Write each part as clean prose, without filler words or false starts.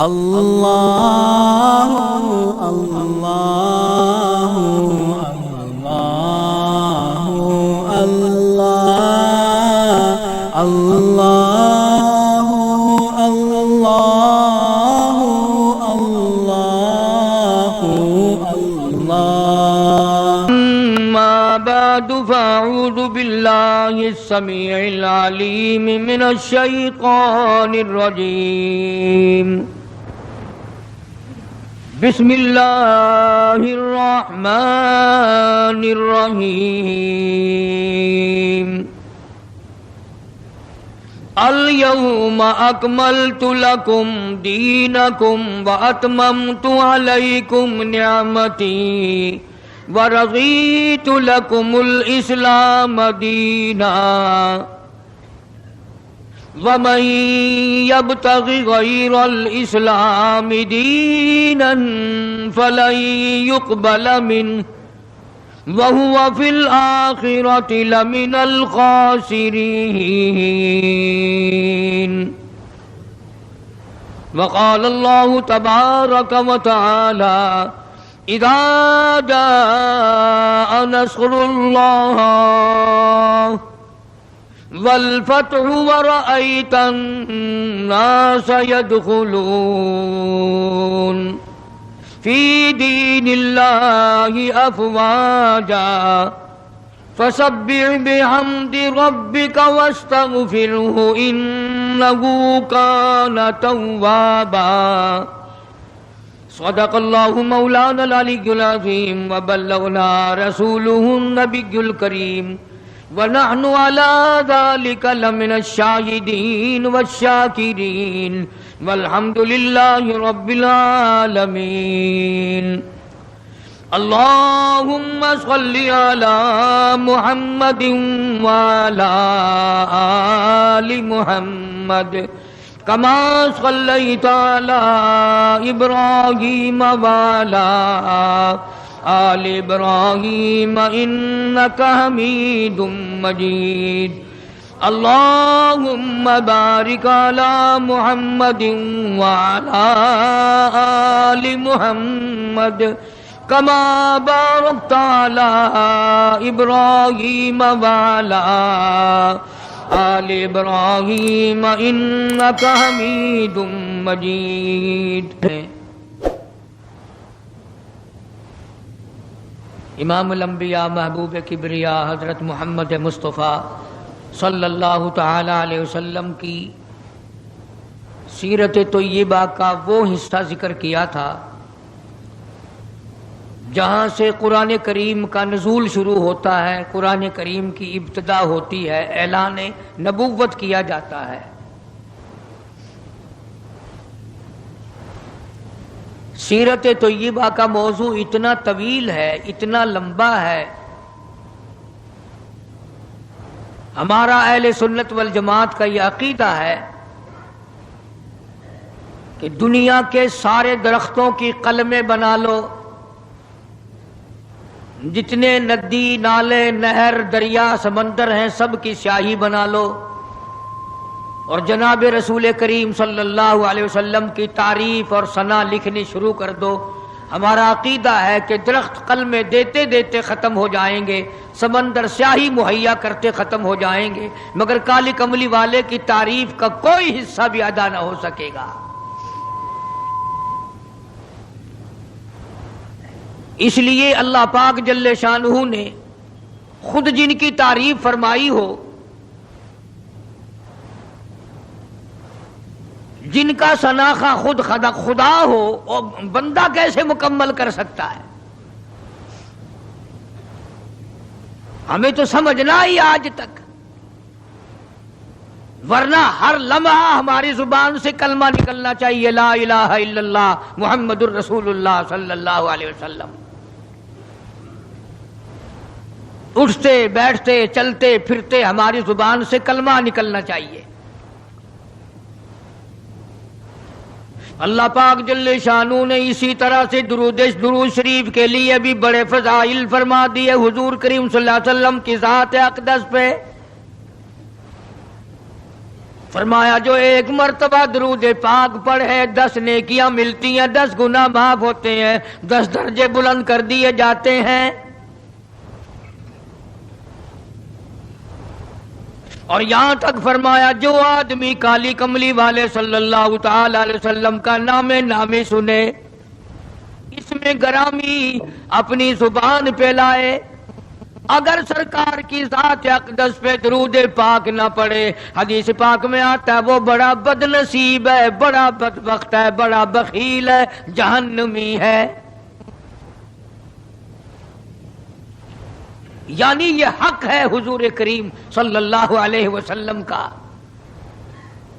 اللہ اللہ اللہ اللہ اللہ اللہ اللہ ما بعد فاعوذ باللہ السمیع العلیم من الشیطان الرجیم بسم اللہ الرحمن الرحیم اليوم اکملت لکم دینکم واتممت علیکم نعمتی ورضیت لکم الاسلام دینا ومن يبتغ غير الإسلام دينا فلن يقبل منه وهو في الآخرة لمن الخاسرين وقال الله تبارك وتعالى إذا جاء نصر الله والفتح ورأيت الناس يدخلون في دين الله أفواجا فسبح بحمد ربك واستغفره إنه كان توابا صدق الله مولانا العلي العظيم وبلغنا رسوله النبي الكريم ونحن على ذلك لمن الشاهدين والشاكرين والحمد لله رب العالمين اللهم صل على محمد وعلى آل محمد كما صليت على إبراهيم وعلى آل ابراہیم انک حمید مجید اللہم بارک علی محمد وعلی آل محمد کما بارکت علی ابراہیم وعلی آل ابراہیم انک حمید مجید. امام الانبیاء محبوب کبریا حضرت محمد مصطفیٰ صلی اللہ تعالی علیہ وسلم کی سیرت طیبہ کا وہ حصہ ذکر کیا تھا جہاں سے قرآن کریم کا نزول شروع ہوتا ہے، قرآن کریم کی ابتدا ہوتی ہے، اعلان نبوت کیا جاتا ہے. سیرت طیبہ کا موضوع اتنا طویل ہے، اتنا لمبا ہے. ہمارا اہل سنت والجماعت کا یہ عقیدہ ہے کہ دنیا کے سارے درختوں کی قلمیں بنا لو، جتنے ندی نالے نہر دریا سمندر ہیں سب کی سیاہی بنا لو، اور جناب رسول کریم صلی اللہ علیہ وسلم کی تعریف اور ثنا لکھنی شروع کر دو. ہمارا عقیدہ ہے کہ درخت قلمیں دیتے دیتے ختم ہو جائیں گے، سمندر سیاہی مہیا کرتے ختم ہو جائیں گے، مگر کالی کملی والے کی تعریف کا کوئی حصہ بھی ادا نہ ہو سکے گا. اس لیے اللہ پاک جل شانہ نے خود جن کی تعریف فرمائی ہو، جن کا شناخہ خود خدا ہو، اور بندہ کیسے مکمل کر سکتا ہے؟ ہمیں تو سمجھنا ہی آج تک، ورنہ ہر لمحہ ہماری زبان سے کلمہ نکلنا چاہیے لا الہ الا اللہ محمد الرسول اللہ صلی اللہ علیہ وسلم. اٹھتے بیٹھتے چلتے پھرتے ہماری زبان سے کلمہ نکلنا چاہیے. اللہ پاک جل شانہ نے اسی طرح سے درود شریف کے لیے بھی بڑے فضائل فرما دیے حضور کریم صلی اللہ علیہ وسلم کی ذات اقدس پہ. فرمایا جو ایک مرتبہ درود پاک پڑھے 10 نیکیاں ملتی ہیں، 10 گناہ معاف ہوتے ہیں، 10 درجے بلند کر دیے جاتے ہیں۔ اور یہاں تک فرمایا جو آدمی کالی کملی والے صلی اللہ تعالی علیہ وسلم کا نامی سنے، اس میں گرامی اپنی زبان پہ لائے، اگر سرکار کی ذات اقدس پہ درود پاک نہ پڑے، حدیث پاک میں آتا ہے وہ بڑا بد نصیب ہے، بڑا بدبخت ہے، بڑا بخیل ہے، جہنمی ہے۔ یعنی یہ حق ہے حضور کریم صلی اللہ علیہ وسلم کا،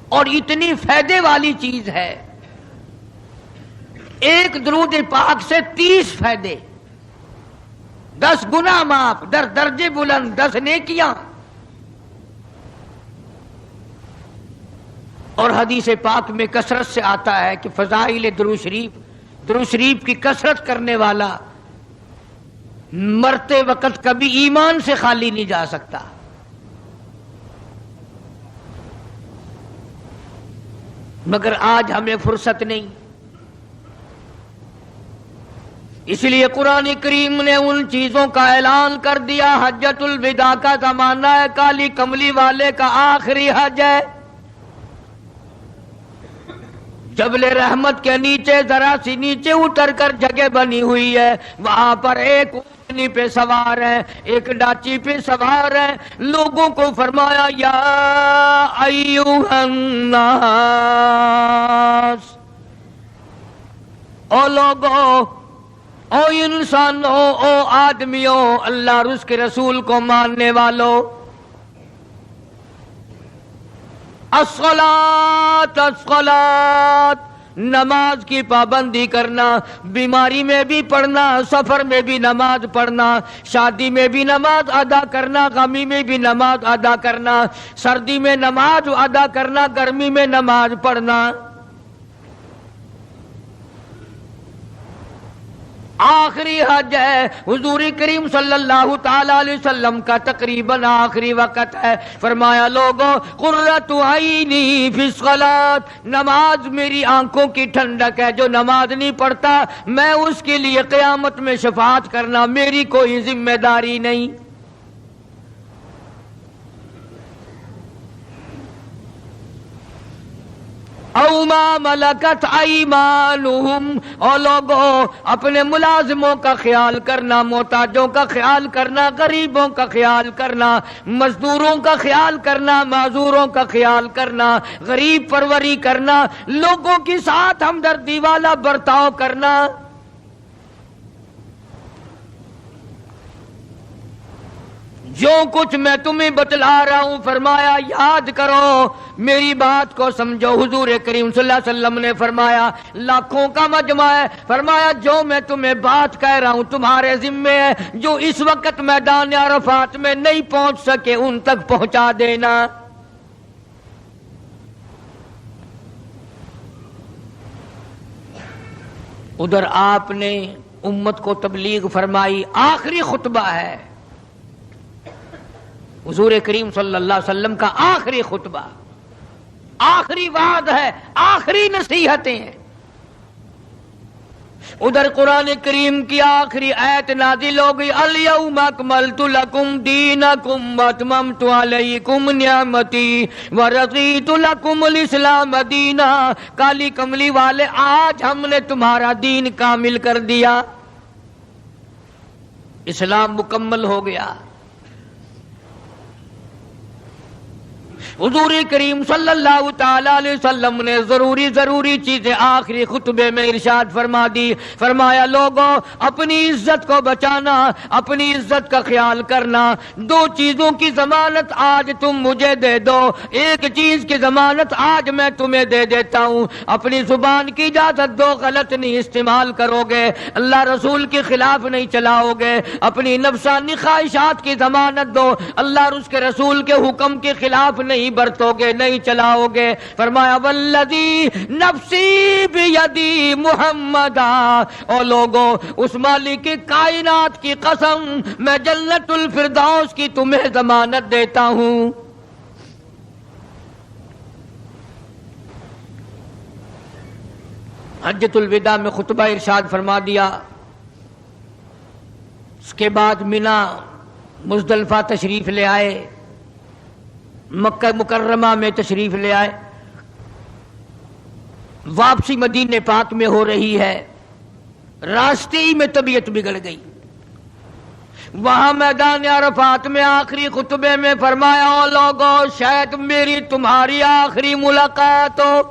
اور اتنی فائدے والی چیز ہے، ایک درود پاک سے 30 فائدے، 10 گناہ معاف، 10 درجے بلند، 10 نیکیاں۔ اور حدیث پاک میں کثرت سے آتا ہے کہ فضائل درود شریف کی کثرت کرنے والا مرتے وقت کبھی ایمان سے خالی نہیں جا سکتا۔ مگر آج ہمیں فرصت نہیں، اس لیے قرآن کریم نے ان چیزوں کا اعلان کر دیا۔ حجۃ الوداع کا زمانہ ہے، کالی کملی والے کا آخری حج ہے۔ جبل رحمت کے نیچے ذرا سی نیچے اتر کر جگہ بنی ہوئی ہے، وہاں پر ایک اونٹنی پہ سوار ہے، ایک ڈاچی پہ سوار ہے، لوگوں کو فرمایا یا ایھا الناس، او لوگو، او انسانوں، او آدمیوں، اللہ اور اس کے رسول کو ماننے والوں، الصلاۃ الصلاۃ، نماز کی پابندی کرنا، بیماری میں بھی پڑھنا، سفر میں بھی نماز پڑھنا، شادی میں بھی نماز ادا کرنا، غمی میں بھی نماز ادا کرنا، سردی میں نماز ادا کرنا، گرمی میں نماز پڑھنا۔ آخری حج ہے، حضور کریم صلی اللہ تعالی علیہ وسلم کا تقریباً آخری وقت ہے۔ فرمایا لوگوں، قرۃ عینی فی الصلاۃ، نماز میری آنکھوں کی ٹھنڈک ہے، جو نماز نہیں پڑھتا میں اس کے لیے قیامت میں شفاعت کرنا میری کوئی ذمہ داری نہیں۔ او ما ملکت ایمانہم، اور لوگوں اپنے ملازموں کا خیال کرنا، محتاجوں کا خیال کرنا، غریبوں کا خیال کرنا، مزدوروں کا خیال کرنا، معذوروں کا خیال کرنا، غریب پروری کرنا، لوگوں کے ساتھ ہمدردی والا برتاؤ کرنا۔ جو کچھ میں تمہیں بتلا رہا ہوں، فرمایا یاد کرو، میری بات کو سمجھو۔ حضور کریم صلی اللہ علیہ وسلم نے فرمایا لاکھوں کا مجمع ہے، فرمایا جو میں تمہیں بات کہہ رہا ہوں تمہارے ذمے ہے، جو اس وقت میدان عرفات میں نہیں پہنچ سکے ان تک پہنچا دینا۔ ادھر آپ نے امت کو تبلیغ فرمائی، آخری خطبہ ہے حضور کریم صلی اللہ علیہ وسلم کا، آخری خطبہ، آخری وعد ہے، آخری نصیحتیں ہیں۔ ادھر قرآن کریم کی آخری آیت نازل ہو گئی، الیوم اکملت لکم دینکم واتممت علیکم نعمتی ورضیت لکم الاسلام دینا۔ کالی کملی والے، آج ہم نے تمہارا دین کامل کر دیا، اسلام مکمل ہو گیا۔ حضور کریم صلی اللہ تعالی علیہ وسلم نے ضروری چیزیں آخری خطبے میں ارشاد فرما دی۔ فرمایا لوگوں، اپنی عزت کو بچانا، اپنی عزت کا خیال کرنا۔ دو چیزوں کی ضمانت آج تم مجھے دے دو، ایک چیز کی ضمانت آج میں تمہیں دے دیتا ہوں، اپنی زبان کی اجازت دو، غلط نہیں استعمال کرو گے، اللہ رسول کے خلاف نہیں چلاؤ گے، اپنی نفسانی خواہشات کی ضمانت دو، اللہ اور اس کے رسول کے حکم کے خلاف نہیں برتو گے، نہیں چلاؤ گے۔ فرمایا والذی نفسی بیدی محمدا، او لوگوں اس مالک کائنات کی قسم، میں جنت الفردوس کی تمہیں ضمانت دیتا ہوں۔ حجۃ الوداع میں خطبہ ارشاد فرما دیا. اس کے بعد مینا مزدلفہ تشریف لے آئے، مکہ مکرمہ میں تشریف لے آئے. واپسی مدینے پاک میں ہو رہی ہے، راستے ہی میں طبیعت بگڑ گئی. وہاں میدان عرفات میں آخری خطبے میں فرمایا، او لوگو شاید میری تمہاری آخری ملاقات ہو.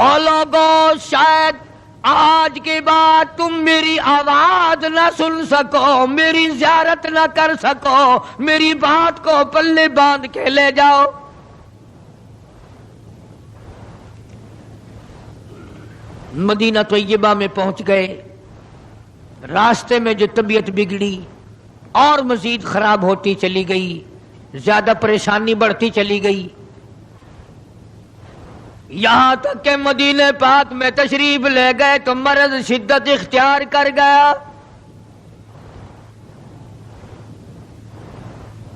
او لوگو شاید آج کے بعد تم میری آواز نہ سن سکو، میری زیارت نہ کر سکو، میری بات کو پلے باندھ کے لے جاؤ. مدینہ طیبہ میں پہنچ گئے. راستے میں جو طبیعت بگڑی اور مزید خراب ہوتی چلی گئی، زیادہ پریشانی بڑھتی چلی گئی، یہاں تک کہ مدینہ پاک میں تشریف لے گئے تو مرض شدت اختیار کر گیا.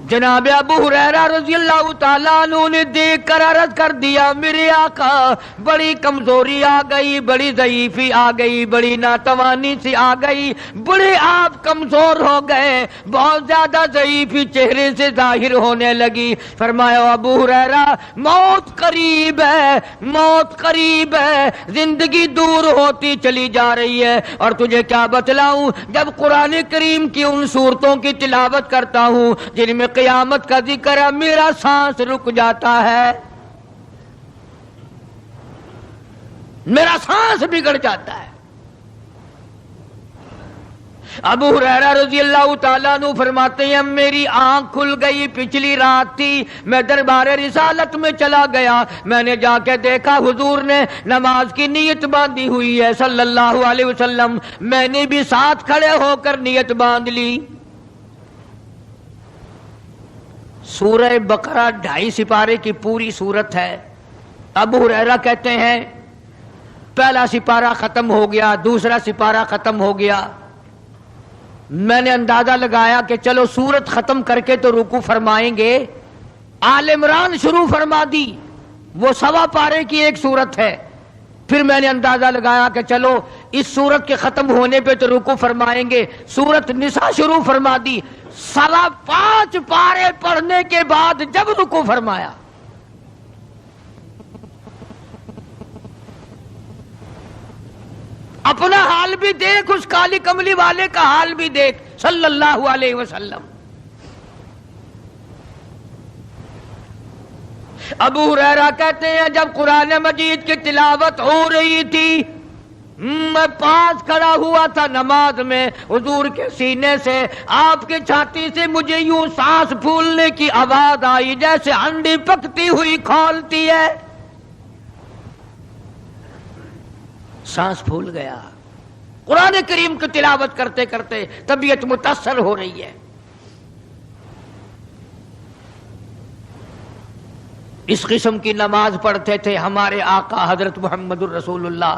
جناب ابو ہریرہ رضی اللہ تعالیٰ عنہ نے دیکھ کر عرض کر دیا، میرے آقا بڑی کمزوری آ گئی، بڑی ضعیفی آ گئی، بڑی ناتوانی سی آ گئی، بڑے آپ کمزور ہو گئے، بہت زیادہ ضعیفی چہرے سے ظاہر ہونے لگی. فرمایا ابو ہریرہ موت قریب ہے، موت قریب ہے، زندگی دور ہوتی چلی جا رہی ہے. اور تجھے کیا بتلاؤں، جب قرآن کریم کی ان صورتوں کی تلاوت کرتا ہوں جن میں قیامت کا ذکر ہے، میرا سانس رک جاتا ہے، میرا سانس بگڑ جاتا ہے. ابو ہریرہ رضی اللہ تعالیٰ عنہ فرماتے ہیں میری آنکھ کھل گئی. پچھلی رات تھی، میں دربار رسالت میں چلا گیا، میں نے جا کے دیکھا حضور نے نماز کی نیت باندھی ہوئی ہے صلی اللہ علیہ وسلم. میں نے بھی ساتھ کھڑے ہو کر نیت باندھ لی. سورہ بقرہ 2.5 سپارے کی پوری سورت ہے. ابو ہریرہ کہتے ہیں پہلا سپارہ ختم ہو گیا، دوسرا سپارہ ختم ہو گیا. میں نے اندازہ لگایا کہ چلو سورت ختم کر کے تو رکوع فرمائیں گے. آل عمران شروع فرما دی، وہ 1.25 پارے کی ایک سورت ہے. پھر میں نے اندازہ لگایا کہ چلو اس سورت کے ختم ہونے پہ تو رکوع فرمائیں گے. سورت نساء شروع فرما دی. 5.25 پارے پڑھنے کے بعد جب رکوع فرمایا، اپنا حال بھی دیکھ، اس کالی کملی والے کا حال بھی دیکھ صلی اللہ علیہ وسلم. ابو ہریرہ کہتے ہیں جب قرآن مجید کی تلاوت ہو رہی تھی، میں پاس کھڑا ہوا تھا نماز میں، حضور کے سینے سے، آپ کے چھاتی سے مجھے یوں سانس پھولنے کی آواز آئی جیسے ہنڈی پکتی ہوئی کھولتی ہے. سانس پھول گیا. قرآن کریم کی تلاوت کرتے کرتے طبیعت متاثر ہو رہی ہے. اس قسم کی نماز پڑھتے تھے ہمارے آقا حضرت محمد الرسول اللہ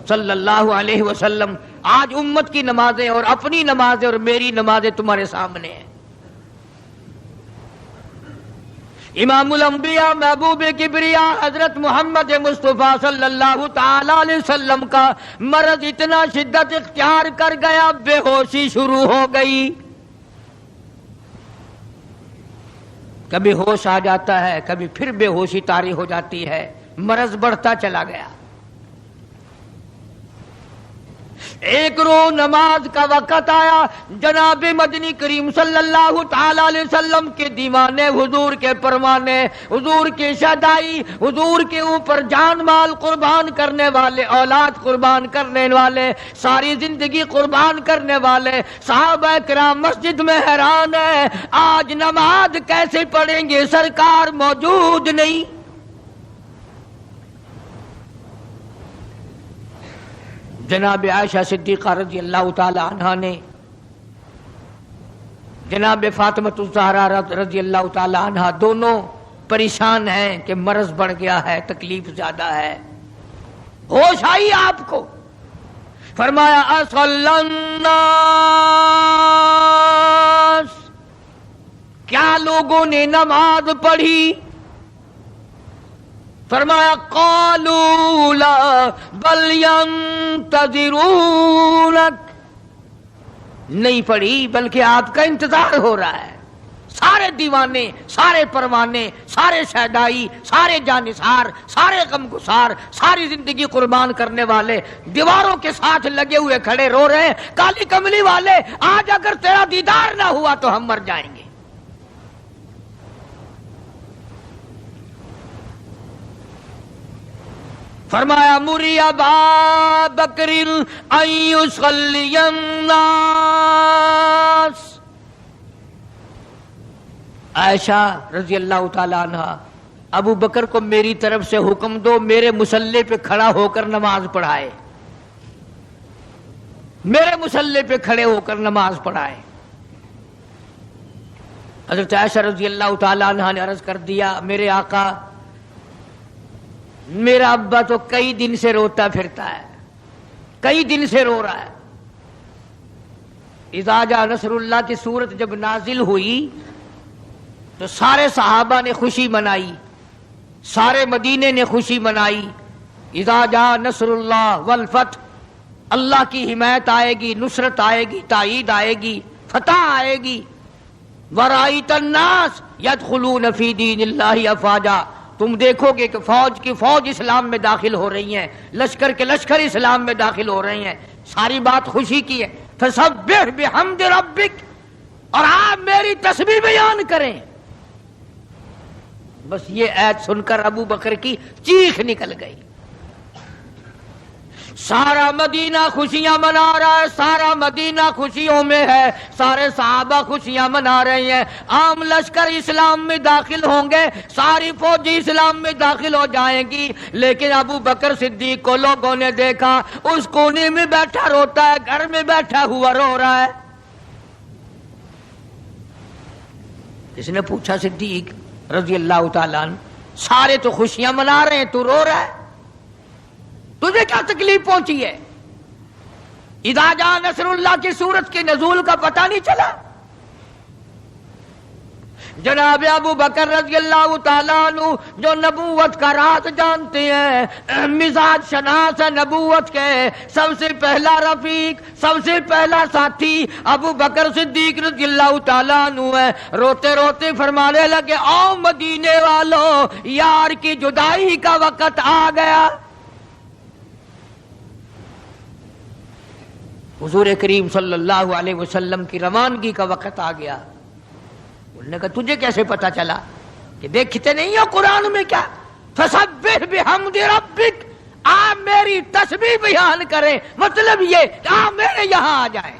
صلی اللہ علیہ وسلم. آج امت کی نمازیں اور اپنی نمازیں اور میری نمازیں تمہارے سامنے ہیں. امام الانبیاء محبوب کبریا حضرت محمد مصطفیٰ صلی اللہ تعالی علیہ وسلم کا مرض اتنا شدت اختیار کر گیا، بے ہوشی شروع ہو گئی. کبھی ہوش آ جاتا ہے، کبھی پھر بے ہوشی طاری ہو جاتی ہے. مرض بڑھتا چلا گیا. ایک روز نماز کا وقت آیا، جناب مدنی کریم صلی اللہ تعالی علیہ وسلم کے دیوانے، حضور کے پروانے، حضور کی شہدائی، حضور کے اوپر جان مال قربان کرنے والے، اولاد قربان کرنے والے، ساری زندگی قربان کرنے والے صحابہ کرام مسجد میں حیران ہیں، آج نماز کیسے پڑھیں گے، سرکار موجود نہیں. جناب عائشہ صدیقہ رضی اللہ تعالی عنہا نے، جناب فاطمۃ الزہرا رضی اللہ تعالی عنہا، دونوں پریشان ہیں کہ مرض بڑھ گیا ہے، تکلیف زیادہ ہے. ہوش آئی آپ کو، فرمایا اصلی الناس، کیا لوگوں نے نماز پڑھی؟ فرمایا قالوا لا بل ينتظرونک، نہیں پڑھی بلکہ آپ کا انتظار ہو رہا ہے. سارے دیوانے، سارے پروانے، سارے شہدائی، سارے جانثار، سارے غمگسار، ساری زندگی قربان کرنے والے دیواروں کے ساتھ لگے ہوئے کھڑے رو رہے ہیں، کالی کملی والے آج اگر تیرا دیدار نہ ہوا تو ہم مر جائیں گے. فرمایا مری ابا بکر ان یصلی الناس، عائشہ رضی اللہ تعالی عنہ ابو بکر کو میری طرف سے حکم دو میرے مصلی پہ کھڑا ہو کر نماز پڑھائے، میرے مصلی پہ کھڑے ہو کر نماز پڑھائے. حضرت عائشہ رضی اللہ تعالی عنہ نے عرض کر دیا میرے آقا میرا ابا تو کئی دن سے روتا پھرتا ہے، کئی دن سے رو رہا ہے. اذا جاء نصر اللہ کی صورت جب نازل ہوئی تو سارے صحابہ نے خوشی منائی، سارے مدینے نے خوشی منائی. اذا جاء نصر اللہ والفتح، اللہ کی حمایت آئے گی، نصرت آئے گی، تائید آئے گی، فتح آئے گی. ورأیت الناس یدخلون فی دین اللہ افواجا، تم دیکھو گے کہ فوج کی فوج اسلام میں داخل ہو رہی ہیں، لشکر کے لشکر اسلام میں داخل ہو رہے ہیں. ساری بات خوشی کی ہے. فسبح بحمد ربک، اور آپ میری تسبیح بیان کریں. بس یہ آیت سن کر ابو بکر کی چیخ نکل گئی. سارا مدینہ خوشیاں منا رہا ہے، سارا مدینہ خوشیوں میں ہے، سارے صحابہ خوشیاں منا رہے ہیں. عام لشکر اسلام میں داخل ہوں گے، ساری فوجی اسلام میں داخل ہو جائیں گی، لیکن ابو بکر صدیق کو لوگوں نے دیکھا اس کونے میں بیٹھا روتا ہے، گھر میں بیٹھا ہوا رو رہا ہے. اس نے پوچھا صدیق رضی اللہ تعالیٰ عنہ سارے تو خوشیاں منا رہے ہیں، تو رو رہا ہے، تجھے کیا تکلیف پہنچی ہے؟ اذا جاء نصر اللہ کی صورت کے نزول کا پتہ نہیں چلا؟ جناب ابو بکر رضی اللہ تعالیٰ عنہ جو نبوت کا راز جانتے ہیں، مزاج شناس نبوت کے سب سے پہلا رفیق، سب سے پہلا ساتھی ابو بکر صدیق رضی اللہ تعالیٰ عنہ ہے. روتے روتے فرمانے لگے او مدینے والوں، یار کی جدائی کا وقت آ گیا. حضور کریم صلی اللہ علیہ وسلم کی روانگی کا وقت آ گیا. انہوں نے کہا تجھے کیسے پتا چلا؟ کہ دیکھتے نہیں ہو قرآن میں کیا؟ فسبح بحمد ربک، آپ میری تسبیح بیان کریں، مطلب یہ کہ آپ میرے یہاں آ جائیں.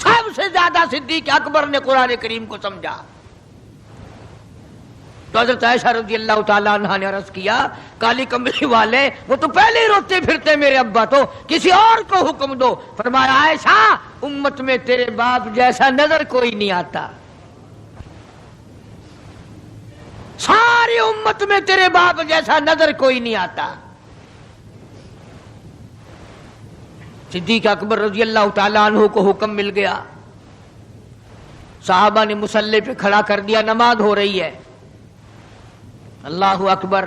سب سے زیادہ صدیق اکبر نے قرآن کریم کو سمجھا. تو حضرت عائشہ رضی اللہ تعالیٰ عنہ نے عرض کیا کالی کملی والے وہ تو پہلے ہی روتے پھرتے میرے ابا، تو کسی اور کو حکم دو. فرمایا عائشہ امت میں تیرے باپ جیسا نظر کوئی نہیں آتا، ساری امت میں تیرے باپ جیسا نظر کوئی نہیں آتا. صدیق اکبر رضی اللہ تعالیٰ عنہ کو حکم مل گیا، صحابہ نے مصلی پہ کھڑا کر دیا، نماز ہو رہی ہے. اللہ اکبر.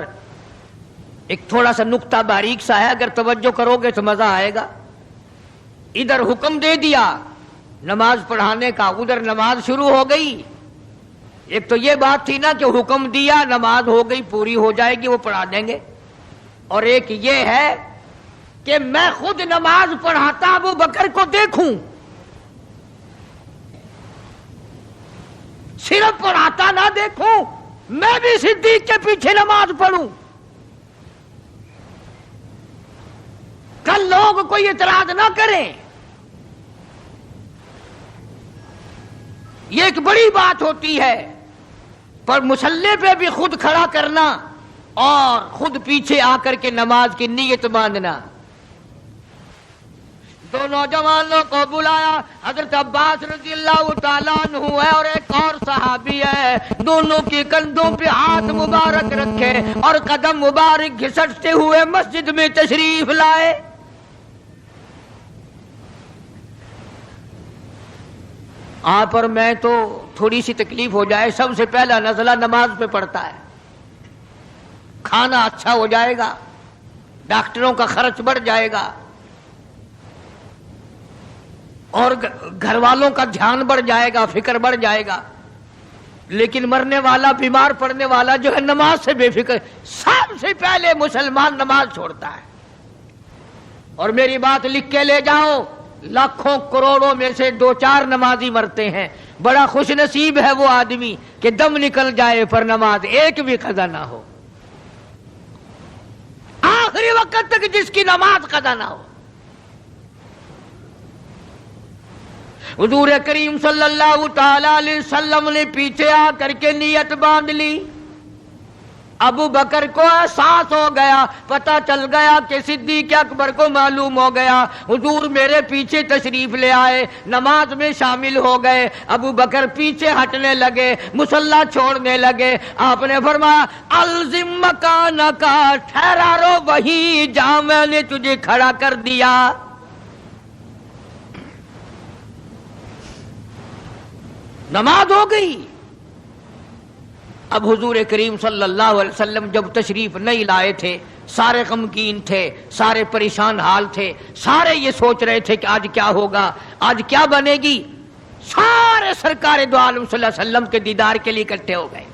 ایک تھوڑا سا نقطہ باریک سا ہے، اگر توجہ کرو گے تو مزہ آئے گا. ادھر حکم دے دیا نماز پڑھانے کا، ادھر نماز شروع ہو گئی. ایک تو یہ بات تھی نا کہ حکم دیا نماز ہو گئی پوری ہو جائے گی وہ پڑھا دیں گے، اور ایک یہ ہے کہ میں خود نماز پڑھاتا ابو بکر کو دیکھوں، صرف پڑھاتا نہ دیکھوں، میں بھی صدیق کے پیچھے نماز پڑھوں. کل لوگ کوئی اعتراض نہ کریں. یہ ایک بڑی بات ہوتی ہے، پر مصلی پہ بھی خود کھڑا کرنا اور خود پیچھے آ کر کے نماز کی نیت باندھنا. دو نوجوانوں کو بلایا، حضرت عباس رضی اللہ تعالیٰ عنہ ہے اور ایک اور صحابی ہے. دونوں کے کندھوں پہ ہاتھ مبارک رکھے اور قدم مبارک گھسٹتے ہوئے مسجد میں تشریف لائے. آپ اور میں تو تھوڑی سی تکلیف ہو جائے سب سے پہلا نزلہ نماز پہ پڑتا ہے. کھانا اچھا ہو جائے گا، ڈاکٹروں کا خرچ بڑھ جائے گا، اور گھر والوں کا دھیان بڑھ جائے گا، فکر بڑھ جائے گا. لیکن مرنے والا، بیمار پڑنے والا جو ہے نماز سے بے فکر. سب سے پہلے مسلمان نماز چھوڑتا ہے. اور میری بات لکھ کے لے جاؤ، لاکھوں کروڑوں میں سے 2-4 نمازی مرتے ہیں. بڑا خوش نصیب ہے وہ آدمی کہ دم نکل جائے پر نماز ایک بھی قضا نہ ہو. آخری وقت تک جس کی نماز قضا نہ ہو. حضور کریم صلی اللہ تعالی علیہ وسلم نے پیچھے آ کر کے نیت باندھ لی. ابو بکر کو احساس ہو گیا، پتہ چل گیا کہ صدیق اکبر کو معلوم ہو گیا. حضور میرے پیچھے تشریف لے آئے، نماز میں شامل ہو گئے. ابو بکر پیچھے ہٹنے لگے، مصلی چھوڑنے لگے. آپ نے فرمایا الزم مکانک، ٹھہرا رو وہیں جہاں میں نے تجھے کھڑا کر دیا. نماز ہو گئی. اب حضور کریم صلی اللہ علیہ وسلم جب تشریف نہیں لائے تھے، سارے غمگین تھے، سارے پریشان حال تھے، سارے یہ سوچ رہے تھے کہ آج کیا ہوگا، آج کیا بنے گی. سارے سرکار دو عالم صلی اللہ علیہ وسلم کے دیدار کے لیے اکٹھے ہو گئے.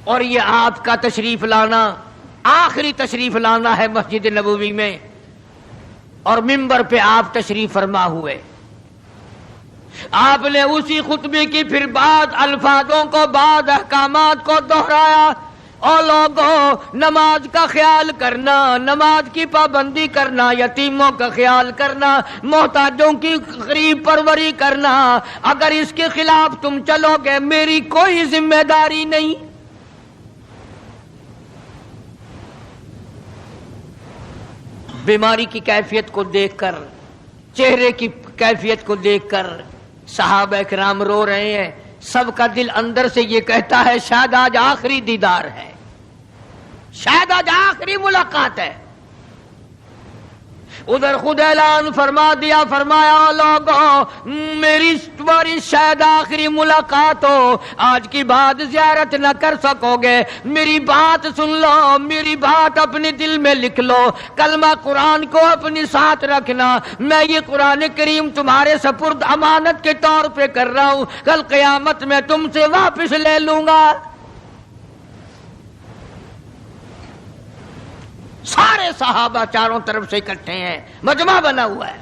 اور یہ آپ کا تشریف لانا، آخری تشریف لانا ہے مسجد نبوی میں، اور منبر پہ آپ تشریف فرما ہوئے. آپ نے اسی خطبے کی پھر بعد الفاظوں کو، بعد احکامات کو دہرایا. اور لوگوں، نماز کا خیال کرنا، نماز کی پابندی کرنا، یتیموں کا خیال کرنا، محتاجوں کی غریب پروری کرنا، اگر اس کے خلاف تم چلو گے میری کوئی ذمہ داری نہیں. بیماری کی کیفیت کو دیکھ کر، چہرے کی کیفیت کو دیکھ کر صحابہ کرام رو رہے ہیں. سب کا دل اندر سے یہ کہتا ہے شاید آج آخری دیدار ہے، شاید آج آخری ملاقات ہے. ادھر خود اعلان فرما دیا، فرمایا لوگوں میری تمہاری شاید آخری ملاقات ہو، آج کی بعد زیارت نہ کر سکو گے. میری بات سن لو، میری بات اپنے دل میں لکھ لو، کلمہ قرآن کو اپنے ساتھ رکھنا. میں یہ قرآن کریم تمہارے سپرد امانت کے طور پہ کر رہا ہوں، کل قیامت میں تم سے واپس لے لوں گا. سارے صحابہ چاروں طرف سے اکٹھے ہیں، مجمع بنا ہوا ہے.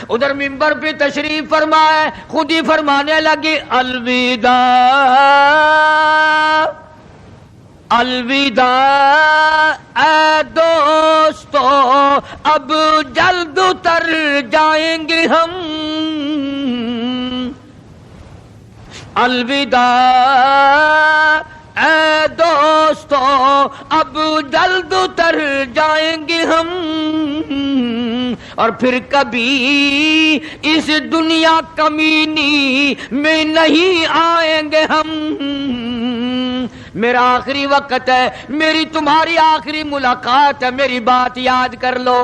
ادھر منبر پہ تشریف فرمائے، خود ہی فرمانے لگی الوداع الوداع اے دوستو، اب جلد اتر جائیں گے ہم. الوداع اے دوستو، اب جلد اتر جائیں گے ہم، اور پھر کبھی اس دنیا کمینی میں نہیں آئیں گے ہم. میرا آخری وقت ہے، میری تمہاری آخری ملاقات ہے، میری بات یاد کر لو.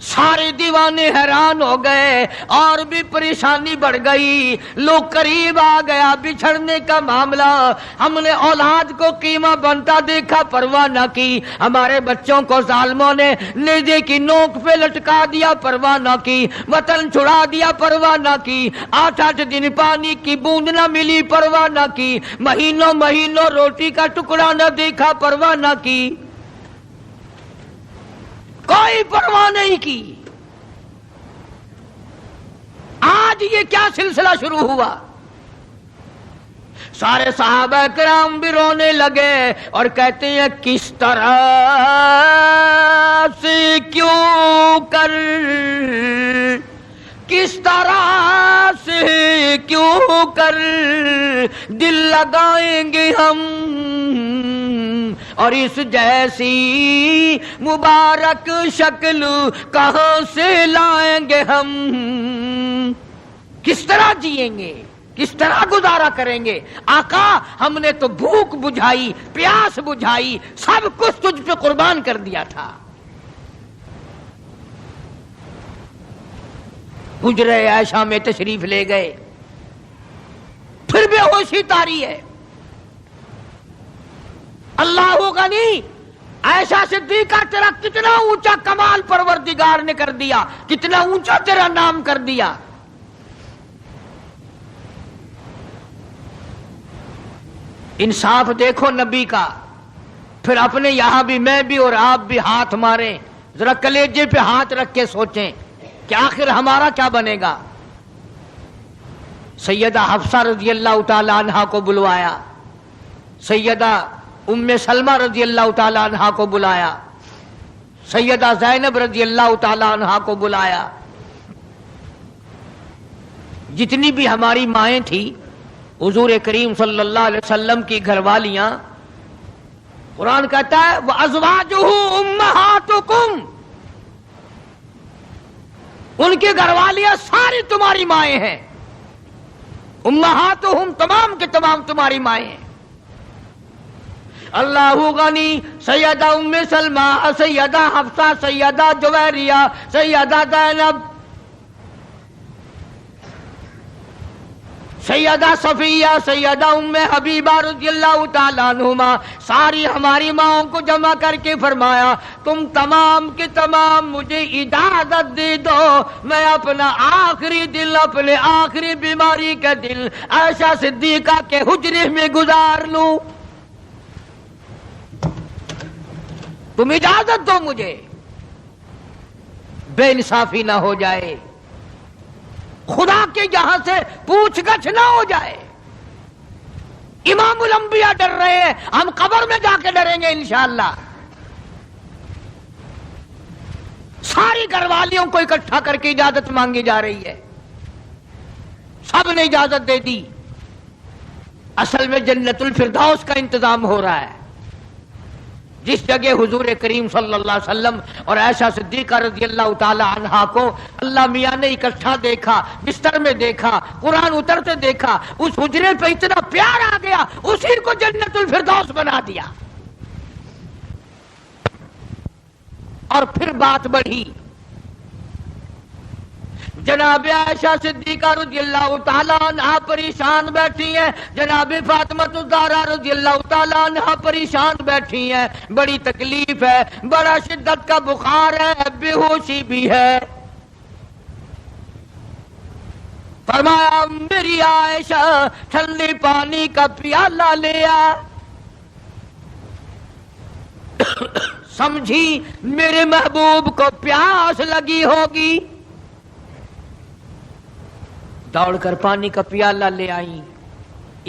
سارے دیوانے حیران ہو گئے، اور بھی پریشانی بڑھ گئی. لوگ قریب آ گیا بچھڑنے کا معاملہ. ہم نے اولاد کو قیمہ بنتا دیکھا، پرواہ نہ کی. ہمارے بچوں کو ظالموں نے نیزے کی نوک پہ لٹکا دیا، پرواہ نہ کی. وطن چھڑا دیا، پرواہ نہ کی. 8 دن پانی کی بوند نہ ملی، پرواہ نہ کی. مہینوں مہینوں روٹی کا ٹکڑا نہ دیکھا، پرواہ نہ کی. کوئی پرواہ نہیں کی. آج یہ کیا سلسلہ شروع ہوا؟ سارے صحابہ کرام بھی رونے لگے اور کہتے ہیں کس طرح سے کیوں کر، کس طرح سے کیوں کر دل لگائیں گے ہم، اور اس جیسی مبارک شکل کہاں سے لائیں گے ہم. کس طرح جئیں گے، کس طرح گزارا کریں گے؟ آقا ہم نے تو بھوک بجھائی، پیاس بجھائی، سب کچھ تجھ پہ قربان کر دیا تھا. حجرے عائشہ میں تشریف لے گئے، پھر بے ہوشی تاری ہے۔ اللہ غنی، عائشہ صدیقہ تیرا کتنا اونچا کمال پروردگار نے کر دیا، کتنا اونچا تیرا نام کر دیا۔ انصاف دیکھو نبی کا، پھر اپنے یہاں بھی میں بھی اور آپ بھی ہاتھ ماریں، ذرا کلیجے پہ ہاتھ رکھ کے سوچیں کہ آخر ہمارا کیا بنے گا۔ سیدہ حفصہ رضی اللہ تعالی عنہا کو بلوایا، سیدہ ام سلمہ رضی اللہ تعالی عنہا کو بلایا، سیدہ زینب رضی اللہ تعالی عنہا کو بلایا۔ جتنی بھی ہماری مائیں تھیں، حضور کریم صلی اللہ علیہ وسلم کی گھر والیاں، قرآن کہتا ہے وَأَزْوَاجُهُ أُمَّهَاتُكُمْ، ان کی گھر والیاں ساری تمہاری مائیں ہیں، امہاتہم تمام کے تمام تمہاری مائیں ہیں۔ اللہ غنی، سیدہ ام سلمہ، سیدہ حفصہ، سیدہ جویریہ، سیدہ زینب، سیدہ صفیہ، سیدہ ام حبیبہ رضی اللہ تعالیٰ عنہما، ساری ہماری ماؤں کو جمع کر کے فرمایا تم تمام کے تمام مجھے اجازت دے دو، میں اپنا آخری دل، اپنے آخری بیماری کا دل عائشہ صدیقہ کے حجرے میں گزار لوں، تم اجازت دو مجھے، بے انصافی نہ ہو جائے، خدا کے یہاں سے پوچھ گچھ نہ ہو جائے۔ امام الانبیاء ڈر رہے ہیں، ہم قبر میں جا کے ڈریں گے انشاءاللہ۔ ساری گھر والیوں کو اکٹھا کر کے اجازت مانگی جا رہی ہے، سب نے اجازت دے دی۔ اصل میں جنت الفردوس کا انتظام ہو رہا ہے، جس جگہ حضور کریم صلی اللہ علیہ وسلم اور عائشہ صدیقہ رضی اللہ تعالی عنہا کو اللہ میاں نے اکٹھا دیکھا، بستر میں دیکھا، قرآن اترتے دیکھا، اس حجرے پہ اتنا پیار آ گیا، اسی کو جنت الفردوس بنا دیا۔ اور پھر بات بڑھی، جناب عائشہ صدیقہ رضی اللہ تعالیٰ عنہ پریشان بیٹھی ہیں، جناب فاطمہ الزہرا رضی اللہ تعالیٰ عنہ پریشان بیٹھی ہیں، بڑی تکلیف ہے، بڑا شدت کا بخار ہے، بے ہوشی بھی ہے۔ فرمایا میری عائشہ ٹھنڈے پانی کا پیالہ لیا، سمجھی میرے محبوب کو پیاس لگی ہوگی، دوڑ کر پانی کا پیالہ لے آئی،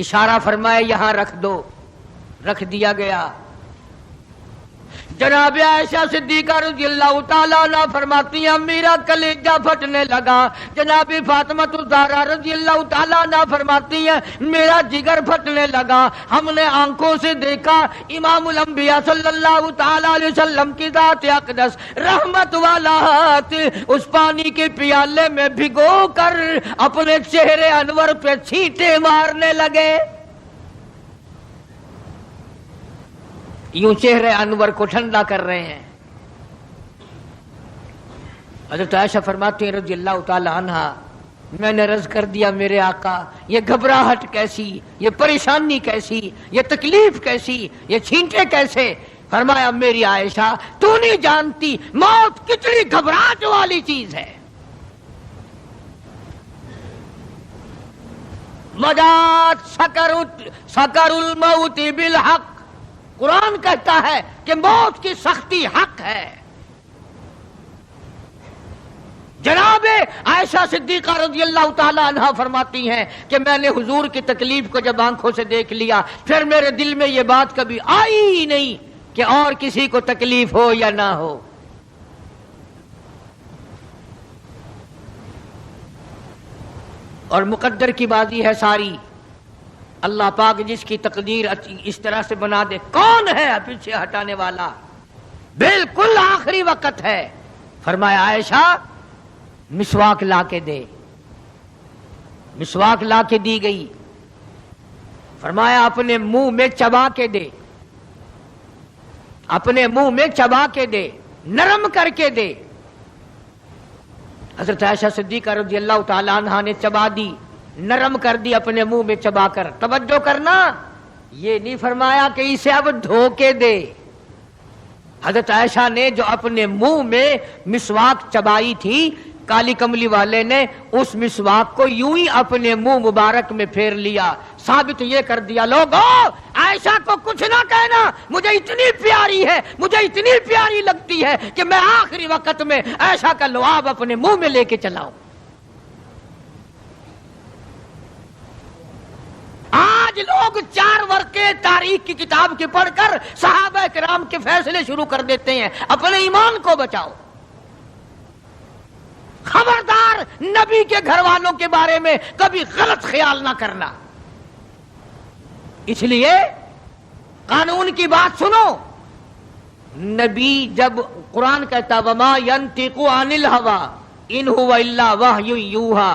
اشارہ فرمایا یہاں رکھ دو، رکھ دیا گیا۔ جناب عائشہ صدیقہ رضی اللہ تعالیٰ عنہ فرماتی ہیں میرا کلیجہ پھٹنے لگا، جناب فاطمہ الزہرا رضی اللہ تعالیٰ عنہ فرماتی ہیں میرا جگر پھٹنے لگا، ہم نے آنکھوں سے دیکھا امام الانبیاء صلی اللہ تعالیٰ علیہ وسلم کی ذات اقدس رحمت والا ہاتھ اس پانی کے پیالے میں بھگو کر اپنے چہرے انور پہ چھینٹے مارنے لگے، یوں چہرے انور کو ٹھنڈا کر رہے ہیں۔ حضرت عائشہ فرماتی ہیں رضی اللہ تعالی عنہ میں نے عرض کر دیا میرے آقا یہ گھبراہٹ کیسی، یہ پریشانی کیسی، یہ تکلیف کیسی، یہ چھینٹے کیسے؟ فرمایا میری عائشہ تو نہیں جانتی موت کتنی گھبراہٹ والی چیز ہے، مجات سکر الموت بالحق، قرآن کہتا ہے کہ موت کی سختی حق ہے۔ جناب عائشہ صدیقہ رضی اللہ تعالی عنہ فرماتی ہیں کہ میں نے حضور کی تکلیف کو جب آنکھوں سے دیکھ لیا پھر میرے دل میں یہ بات کبھی آئی ہی نہیں کہ اور کسی کو تکلیف ہو یا نہ ہو۔ اور مقدر کی بازی ہے ساری، اللہ پاک جس کی تقدیر اس طرح سے بنا دے، کون ہے پیچھے ہٹانے والا؟ بالکل آخری وقت ہے۔ فرمایا عائشہ مسواک لا کے دے، مسواک لا کے دی گئی، فرمایا اپنے منہ میں چبا کے دے، اپنے منہ میں چبا کے دے، نرم کر کے دے۔ حضرت عائشہ صدیقہ رضی اللہ تعالی عنہا نے چبا دی، نرم کر دی اپنے منہ میں چبا کر. توجہ کرنا، یہ نہیں فرمایا کہ اسے اب دھو کے دے. حضرت عائشہ نے جو اپنے منہ میں مسواک چبائی تھی، کالی کملی والے نے اس مسواک کو یوں ہی اپنے منہ مبارک میں پھیر لیا. ثابت یہ کر دیا، لوگو عائشہ کو کچھ نہ کہنا، مجھے اتنی پیاری ہے، مجھے اتنی پیاری لگتی ہے کہ میں آخری وقت میں عائشہ کا لعاب اپنے منہ میں لے کے چلاؤں. آج لوگ 4 ورقے تاریخ کی کتاب کے پڑھ کر صحابہ کرام کے فیصلے شروع کر دیتے ہیں. اپنے ایمان کو بچاؤ. خبردار نبی کے گھر والوں کے بارے میں کبھی غلط خیال نہ کرنا. اس لیے قانون کی بات سنو. نبی جب قرآن کہتا وما ينطق عن الهوى ان هو الا وحی یوحی،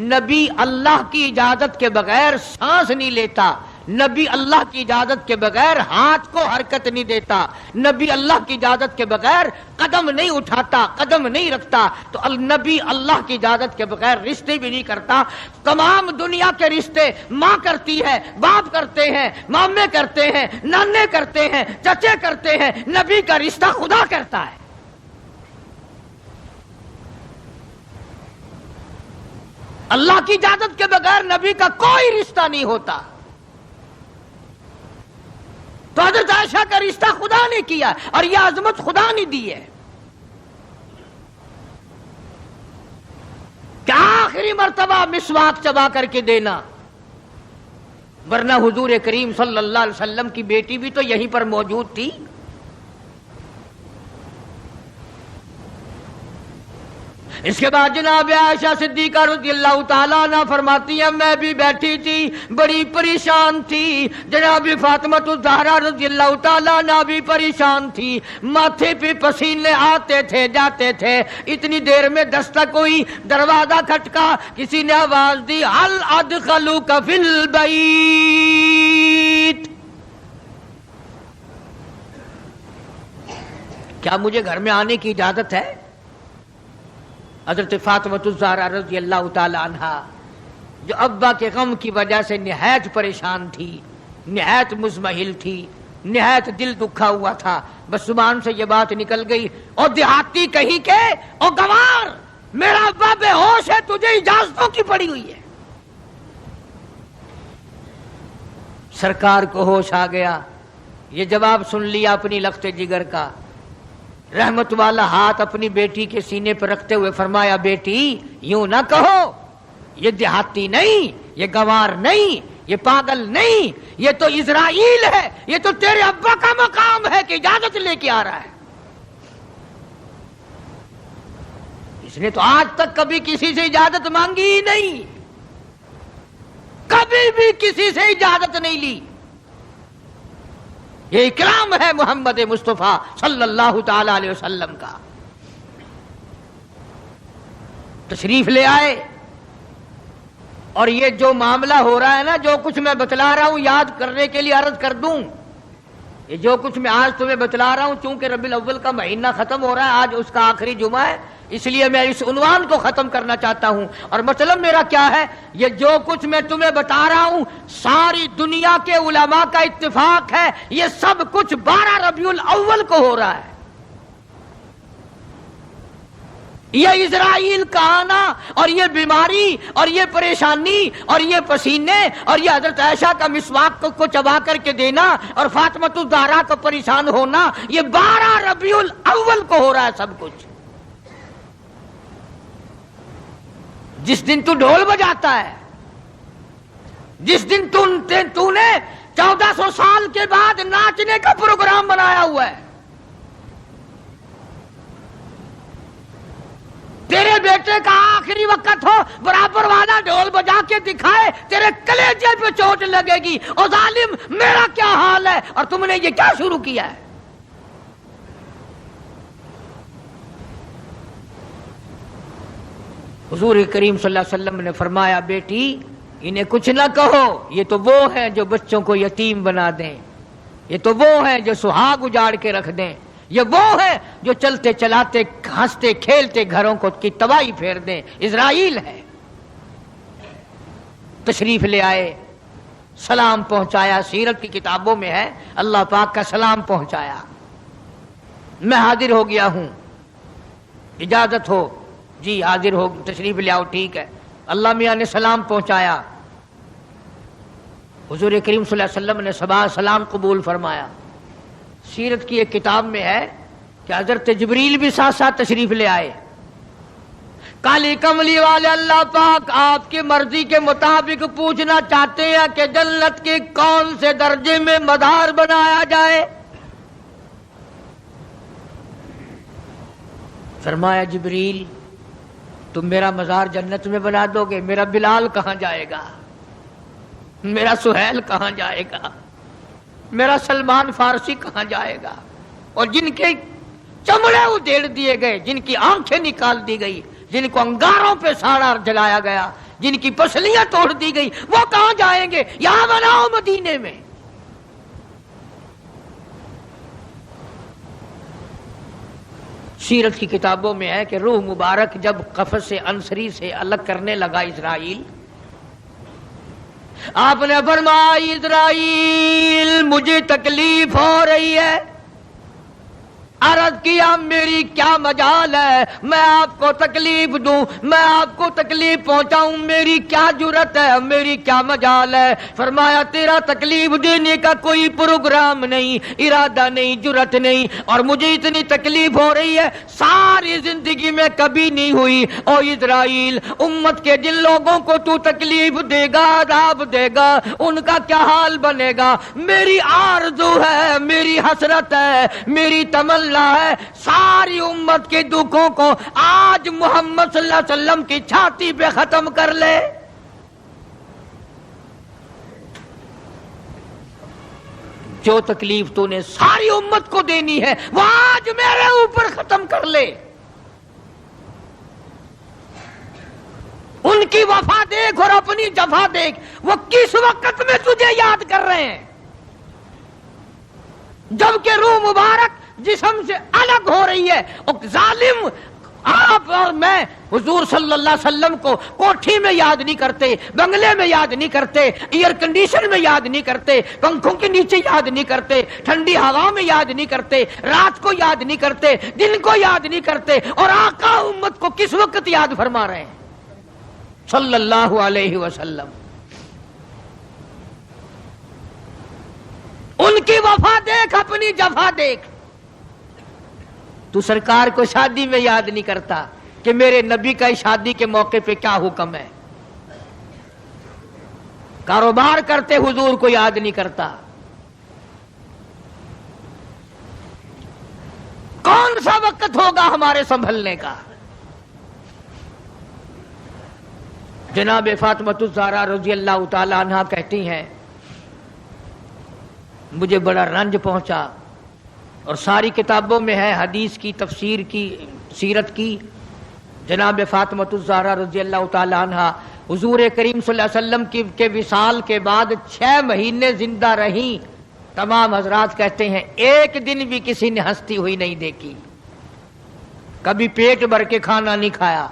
نبی اللہ کی اجازت کے بغیر سانس نہیں لیتا، نبی اللہ کی اجازت کے بغیر ہاتھ کو حرکت نہیں دیتا، نبی اللہ کی اجازت کے بغیر قدم نہیں اٹھاتا، قدم نہیں رکھتا. تو نبی اللہ کی اجازت کے بغیر رشتے بھی نہیں کرتا. تمام دنیا کے رشتے ماں کرتی ہے، باپ کرتے ہیں، مامے کرتے ہیں، نانے کرتے ہیں، چچے کرتے ہیں. نبی کا رشتہ خدا کرتا ہے. اللہ کی اجازت کے بغیر نبی کا کوئی رشتہ نہیں ہوتا. تو حضرت عائشہ کا رشتہ خدا نے کیا اور یہ عظمت خدا نے دی ہے کہ آخری مرتبہ مسواک چبا کر کے دینا. ورنہ حضور کریم صلی اللہ علیہ وسلم کی بیٹی بھی تو یہیں پر موجود تھی. اس کے بعد جناب عائشہ صدیقہ رضی اللہ تعالیٰ عنہ فرماتی ہیں میں بھی بیٹھی تھی، بڑی پریشان تھی. جناب فاطمۃ الزہرا رضی اللہ تعالیٰ عنہ بھی پریشان تھی. ماتھے پہ پسینے آتے تھے جاتے تھے. اتنی دیر میں دستک ہوئی، دروازہ کھٹکا، کسی نے آواز دی هل ادخلوک فی البیت، کیا مجھے گھر میں آنے کی اجازت ہے؟ حضرت فاطمۃ الزہرا رضی اللہ تعالی عنہا جو ابا کے غم کی وجہ سے نہایت پریشان تھی، نہایت مزمحل تھی، نہایت دل دکھا ہوا تھا، بس زبان سے یہ بات نکل گئی اور دیہاتی کہیں کہ او گوار میرا ابا بے ہوش ہے، تجھے اجازتوں کی پڑی ہوئی ہے. سرکار کو ہوش آ گیا، یہ جواب سن لیا اپنی لخت جگر کا. رحمت والا ہاتھ اپنی بیٹی کے سینے پر رکھتے ہوئے فرمایا بیٹی یوں نہ کہو، یہ دیہاتی نہیں، یہ گوار نہیں، یہ پاگل نہیں، یہ تو اسرائیل ہے، یہ تو تیرے ابا کا مقام ہے کہ اجازت لے کے آ رہا ہے. اس نے تو آج تک کبھی کسی سے اجازت مانگی ہی نہیں، کبھی بھی کسی سے اجازت نہیں لی. یہ اکرام ہے محمد مصطفیٰ صلی اللہ تعالی علیہ وسلم کا. تشریف لے آئے اور یہ جو معاملہ ہو رہا ہے نا، جو کچھ میں بتلا رہا ہوں یاد کرنے کے لیے عرض کر دوں، یہ جو کچھ میں آج تمہیں بتلا رہا ہوں چونکہ ربیع الاول کا مہینہ ختم ہو رہا ہے، آج اس کا آخری جمعہ ہے، اس لیے میں اس عنوان کو ختم کرنا چاہتا ہوں. اور مطلب میرا کیا ہے، یہ جو کچھ میں تمہیں بتا رہا ہوں ساری دنیا کے علماء کا اتفاق ہے، یہ سب کچھ 12 ربیع الاول کو ہو رہا ہے. یہ اسرائیل کا آنا اور یہ بیماری اور یہ پریشانی اور یہ پسینے اور یہ حضرت عائشہ کا مسواک کو چبا کر کے دینا اور فاطمۃ الزہرا کو پریشان ہونا، یہ 12 ربیع الاول کو ہو رہا ہے سب کچھ. جس دن تو ڈھول بجاتا ہے، جس دن تو نے 1400 سال کے بعد ناچنے کا پروگرام بنایا ہوا ہے، تیرے بیٹے کا آخری وقت ہو برابر والا ڈھول بجا کے دکھائے، تیرے کلیجے پہ چوٹ لگے گی. او ظالم میرا کیا حال ہے اور تم نے یہ کیا شروع کیا ہے؟ حضور کریم صلی اللہ علیہ وسلم نے فرمایا بیٹی انہیں کچھ نہ کہو، یہ تو وہ ہیں جو بچوں کو یتیم بنا دیں، یہ تو وہ ہیں جو سہاگ اجاڑ کے رکھ دیں، یہ وہ ہے جو چلتے چلاتے ہنستے کھیلتے گھروں کو کی تباہی پھیر دیں، اسرائیل ہے۔ تشریف لے آئے، سلام پہنچایا، سیرت کی کتابوں میں ہے اللہ پاک کا سلام پہنچایا، میں حاضر ہو گیا ہوں، اجازت ہو؟ جی حاضر ہو، تشریف لے آؤ، ٹھیک ہے۔ اللہ میاں نے سلام پہنچایا، حضور کریم صلی اللہ علیہ وسلم نے سلام قبول فرمایا۔ سیرت کی ایک کتاب میں ہے کہ حضرت جبریل بھی ساتھ ساتھ تشریف لے آئے۔ کالی کملی والے اللہ پاک آپ کی مرضی کے مطابق پوچھنا چاہتے ہیں کہ جنت کے کون سے درجے میں مدار بنایا جائے؟ فرمایا جبریل تم میرا مزار جنت میں بنا دو گے، میرا بلال کہاں جائے گا، میرا سہیل کہاں جائے گا، میرا سلمان فارسی کہاں جائے گا؟ اور جن کے چمڑے ادھیڑ دیے گئے، جن کی آنکھیں نکال دی گئی، جن کو انگاروں پہ ساڑا جلایا گیا، جن کی پسلیاں توڑ دی گئی، وہ کہاں جائیں گے؟ یہاں بناؤ مدینے میں۔ سیرت کی کتابوں میں ہے کہ روح مبارک جب قفس عنصری سے الگ کرنے لگا اسرائیل، آپ نے فرمایا اسرائیل مجھے تکلیف ہو رہی ہے۔ عرض کیا میری کیا مجال ہے میں آپ کو تکلیف دوں، میں آپ کو تکلیف پہنچاؤں، میری کیا جرت ہے، میری کیا مجال ہے؟ فرمایا تیرا تکلیف دینے کا کوئی پروگرام نہیں، ارادہ نہیں، جرت نہیں، اور مجھے اتنی تکلیف ہو رہی ہے ساری زندگی میں کبھی نہیں ہوئی۔ او اسرائیل، امت کے جن لوگوں کو تو تکلیف دے گا، عذاب دے گا، ان کا کیا حال بنے گا؟ میری آرزو ہے، میری حسرت ہے، میری تمنا ہے ساری امت کے دکھوں کو آج محمد صلی اللہ علیہ وسلم کی چھاتی پہ ختم کر لے۔ جو تکلیف تو نے ساری امت کو دینی ہے وہ آج میرے اوپر ختم کر لے۔ ان کی وفا دیکھ اور اپنی جفا دیکھ، وہ کس وقت میں تجھے یاد کر رہے ہیں جبکہ روح مبارک جسم سے الگ ہو رہی ہے۔ اور ظالم آپ اور میں حضور صلی اللہ علیہ وسلم کو کوٹھی میں یاد نہیں کرتے، بنگلے میں یاد نہیں کرتے، ایئر کنڈیشن میں یاد نہیں کرتے، پنکھوں کے نیچے یاد نہیں کرتے، ٹھنڈی ہوا میں یاد نہیں کرتے، رات کو یاد نہیں کرتے، دن کو یاد نہیں کرتے، اور آقا امت کو کس وقت یاد فرما رہے ہیں صلی اللہ علیہ وسلم۔ ان کی وفا دیکھ، اپنی جفا دیکھ۔ تو سرکار کو شادی میں یاد نہیں کرتا کہ میرے نبی کا شادی کے موقع پہ کیا حکم ہے، کاروبار کرتے حضور کو یاد نہیں کرتا۔ کون سا وقت ہوگا ہمارے سنبھلنے کا؟ جناب فاطمہ الزہرا رضی اللہ تعالی عنہا کہتی ہیں مجھے بڑا رنج پہنچا، اور ساری کتابوں میں ہے حدیث کی، تفسیر کی، سیرت کی۔ جناب فاطمہ الزہرا رضی اللہ تعالی عنہا حضور کریم صلی اللہ علیہ وسلم کے وصال کے بعد 6 مہینے زندہ رہیں۔ تمام حضرات کہتے ہیں ایک دن بھی کسی نے ہنستی ہوئی نہیں دیکھی، کبھی پیٹ بھر کے کھانا نہیں کھایا،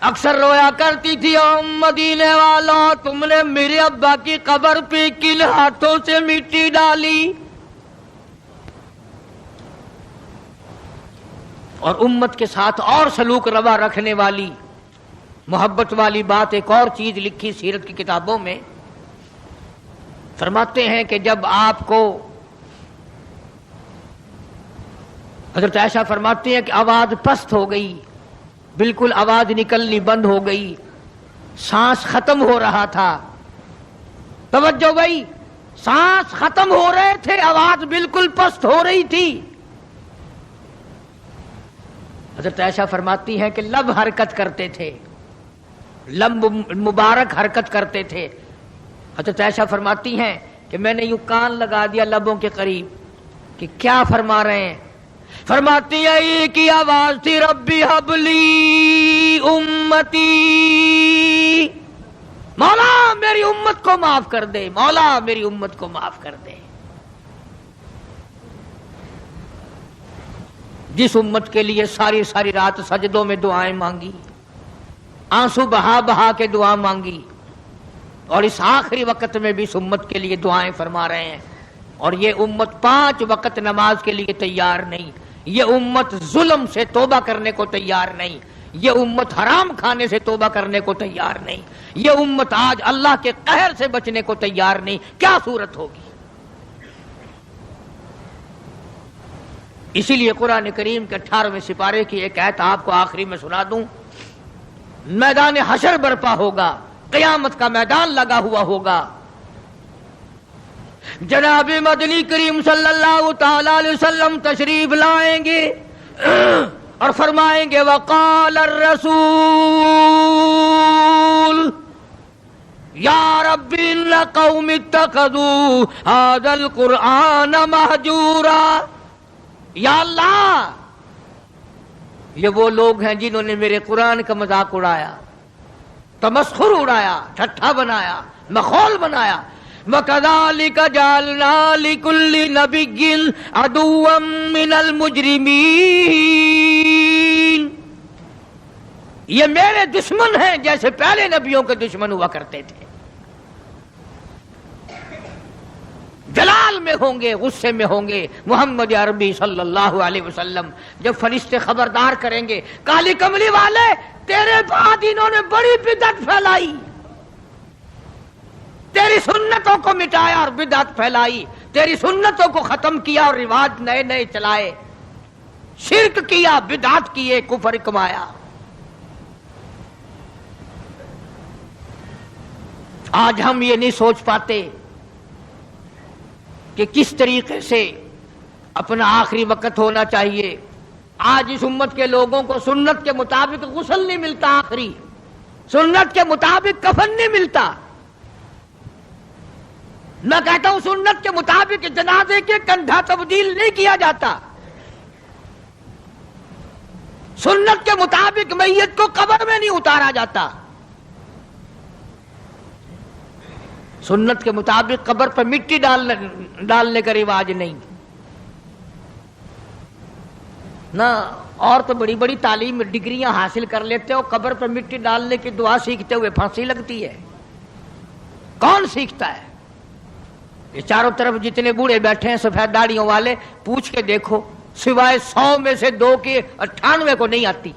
اکثر رویا کرتی تھی او مدینے والوں تم نے میرے ابا کی قبر پہ کن ہاتھوں سے مٹی ڈالی۔ اور امت کے ساتھ اور سلوک روا رکھنے والی، محبت والی بات ایک اور چیز لکھی سیرت کی کتابوں میں، فرماتے ہیں کہ جب آپ کو حضرت عائشہ فرماتی ہیں کہ آواز پست ہو گئی، بالکل آواز نکلنی بند ہو گئی، سانس ختم ہو رہا تھا۔ توجہ بھائی، سانس ختم ہو رہے تھے، آواز بالکل پست ہو رہی تھی۔ حضرت عائشہ فرماتی ہیں کہ لب حرکت کرتے تھے، لب مبارک حرکت کرتے تھے۔ حضرت عائشہ فرماتی ہیں کہ میں نے یوں کان لگا دیا لبوں کے قریب کہ کیا فرما رہے ہیں۔ فرماتی ہے یہ کی آواز تھی ربی حبلی امتی، مولا میری امت کو معاف کر دے، مولا میری امت کو معاف کر دے۔ جس امت کے لیے ساری ساری رات سجدوں میں دعائیں مانگی، آنسو بہا بہا کے دعا مانگی، اور اس آخری وقت میں بھی اس امت کے لیے دعائیں فرما رہے ہیں. اور یہ امت 5 وقت نماز کے لیے تیار نہیں، یہ امت ظلم سے توبہ کرنے کو تیار نہیں، یہ امت حرام کھانے سے توبہ کرنے کو تیار نہیں، یہ امت آج اللہ کے قہر سے بچنے کو تیار نہیں. کیا صورت ہوگی؟ اسی لیے قرآن کریم کے 18ویں سپارے کی ایک آیت آپ کو آخری میں سنا دوں. میدان حشر برپا ہوگا، قیامت کا میدان لگا ہوا ہوگا، جناب مدنی کریم صلی اللہ تعالی علیہ وسلم تشریف لائیں گے اور فرمائیں گے وقال الرسول یا رب ان قوم اتخذوا هذا القرآن مہجورا. یا اللہ، یہ وہ لوگ ہیں جنہوں نے میرے قرآن کا مذاق اڑایا، تمسخر اڑایا، ٹھٹھا بنایا، مخول بنایا. وَكَذَلِكَ جَعَلْنَا لِكُلِّ نَبِيٍّ عَدُوًّا مِّنَ الْمُجْرِمِينَ. یہ میرے دشمن ہیں جیسے پہلے نبیوں کے دشمن ہوا کرتے تھے. جلال میں ہوں گے، غصے میں ہوں گے. محمد عربی صلی اللہ علیہ وسلم جب فرشتے خبردار کریں گے کالی کملی والے تیرے بعد انہوں نے بڑی بدعت پھیلائی، تیری سنتوں کو مٹایا اور بدعت پھیلائی، تیری سنتوں کو ختم کیا اور رواج نئے نئے چلائے، شرک کیا، بدعت کیے، کفر کمایا. آج ہم یہ نہیں سوچ پاتے کہ کس طریقے سے اپنا آخری وقت ہونا چاہیے. آج اس امت کے لوگوں کو سنت کے مطابق غسل نہیں ملتا، آخری سنت کے مطابق کفن نہیں ملتا. میں کہتا ہوں سنت کے مطابق جنازے کے کندھا تبدیل نہیں کیا جاتا، سنت کے مطابق میت کو قبر میں نہیں اتارا جاتا، سنت کے مطابق قبر پر مٹی ڈالنے کا رواج نہیں. نہ اور تو بڑی بڑی تعلیم ڈگریاں حاصل کر لیتے ہو، قبر پر مٹی ڈالنے کی دعا سیکھتے ہوئے پھانسی لگتی ہے. کون سیکھتا ہے؟ یہ چاروں طرف جتنے بوڑھے بیٹھے ہیں سفید داڑیوں والے، پوچھ کے دیکھو، سوائے 100 میں سے 2 کے 98 کو نہیں آتی.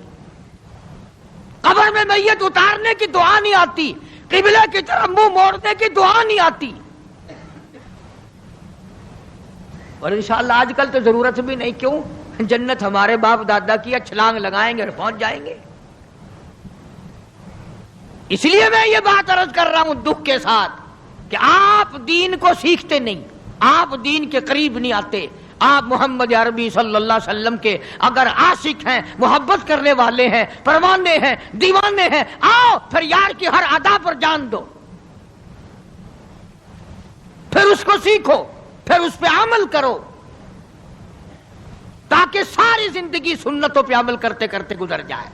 قبر میں میت اتارنے کی دعا نہیں آتی، قبلہ کی طرف منہ موڑنے کی دعا نہیں آتی. اور انشاءاللہ آج کل تو ضرورت بھی نہیں. کیوں؟ جنت ہمارے باپ دادا کی چھلانگ لگائیں گے اور پہنچ جائیں گے. اس لیے میں یہ بات عرض کر رہا ہوں دکھ کے ساتھ کہ آپ دین کو سیکھتے نہیں، آپ دین کے قریب نہیں آتے. آپ محمد عربی صلی اللہ علیہ وسلم کے اگر عاشق ہیں، محبت کرنے والے ہیں، پروانے ہیں، دیوانے ہیں، آؤ پھر یار کی ہر ادا پر جان دو، پھر اس کو سیکھو، پھر اس پہ عمل کرو، تاکہ ساری زندگی سنتوں پہ عمل کرتے کرتے گزر جائے.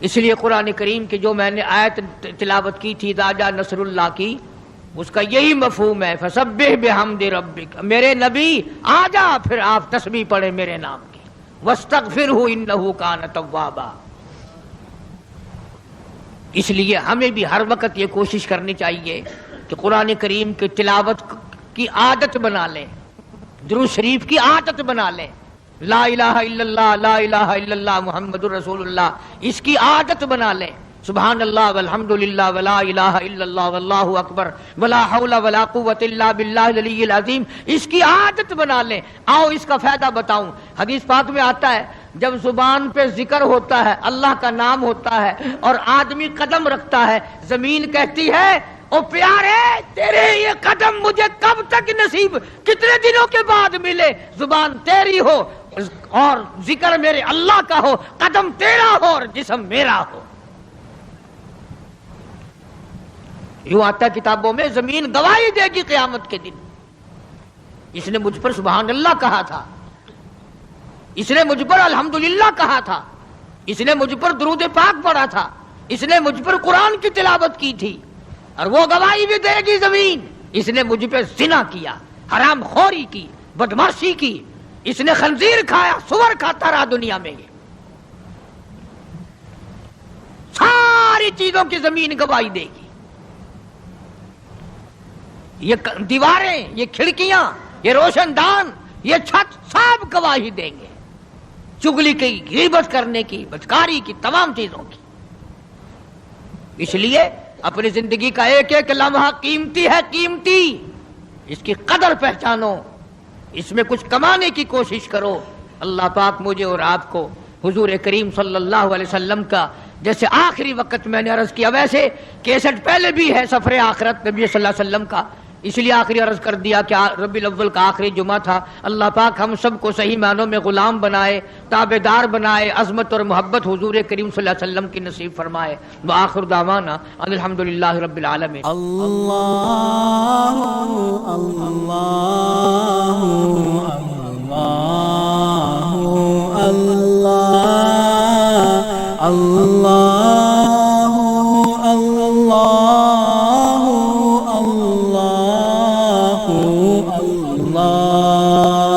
اس لیے قرآن کریم کی جو میں نے آیت تلاوت کی تھی اذا جاء نصر اللہ کی، اس کا یہی مفہوم ہے فسبح بحمد ربک. میرے نبی آ جا، پھر آپ تسبیح پڑھیں میرے نام کی، واستغفرہ انہ کان توابا. اس لیے ہمیں بھی ہر وقت یہ کوشش کرنی چاہیے کہ قرآن کریم کی تلاوت کی عادت بنا لیں، درود شریف کی عادت بنا لیں، لا الہ الا اللہ، لا الہ الا اللہ محمد الرسول اللہ، اس کی عادت بنا لیں. سبحان اللہ والحمد للہ ولا الہ الا اللہ واللہ اکبر ولا حول ولا قوت الا باللہ العلی العظیم، اس کی عادت بنا لیں. آؤ اس کا فائدہ بتاؤں. حدیث پاک میں آتا ہے جب زبان پہ ذکر ہوتا ہے، اللہ کا نام ہوتا ہے اور آدمی قدم رکھتا ہے، زمین کہتی ہے او پیارے تیرے یہ قدم مجھے کب تک نصیب، کتنے دنوں کے بعد ملے. زبان تیری ہو اور ذکر میرے اللہ کا ہو، قدم تیرا ہو اور جسم میرا ہو. یوں آتا ہے کتابوں میں زمین گواہی دے گی قیامت کے دن، اس نے مجھ پر سبحان اللہ کہا تھا، اس نے مجھ پر الحمدللہ کہا تھا، اس نے مجھ پر درود پاک پڑھا تھا، اس نے مجھ پر قرآن کی تلاوت کی تھی. اور وہ گواہی بھی دے گی زمین، اس نے مجھ پہ زنا کیا، حرام خوری کی، بدماشی کی، اس نے خنزیر کھایا، سور کھاتا رہا دنیا میں، یہ ساری چیزوں کی زمین گواہی دے گی، یہ دیواریں، یہ کھڑکیاں، یہ روشن دان، یہ چھت سب گواہی دیں گے چگلی کی، غیبت کرنے کی، بدکاری کی، تمام چیزوں کی۔ اس لیے اپنی زندگی کا ایک ایک لمحہ قیمتی ہے، قیمتی، اس کی قدر پہچانو، اس میں کچھ کمانے کی کوشش کرو۔ اللہ پاک مجھے اور آپ کو حضور کریم صلی اللہ علیہ وسلم کا جیسے آخری وقت میں نے عرض کیا، ویسے کیسٹ پہلے بھی ہے سفر آخرت نبی صلی اللہ علیہ وسلم کا، اس لیے آخری عرض کر دیا کہ ربیع الاول کا آخری جمعہ تھا۔ اللہ پاک ہم سب کو صحیح معنوں میں غلام بنائے، تابعدار بنائے، عظمت اور محبت حضور کریم صلی اللہ علیہ وسلم کی نصیب فرمائے۔ وآخر دعوانا ان الحمدللہ رب العالمین۔ اللہ اللہ اللہ اللہ اللہ اللہ اللہ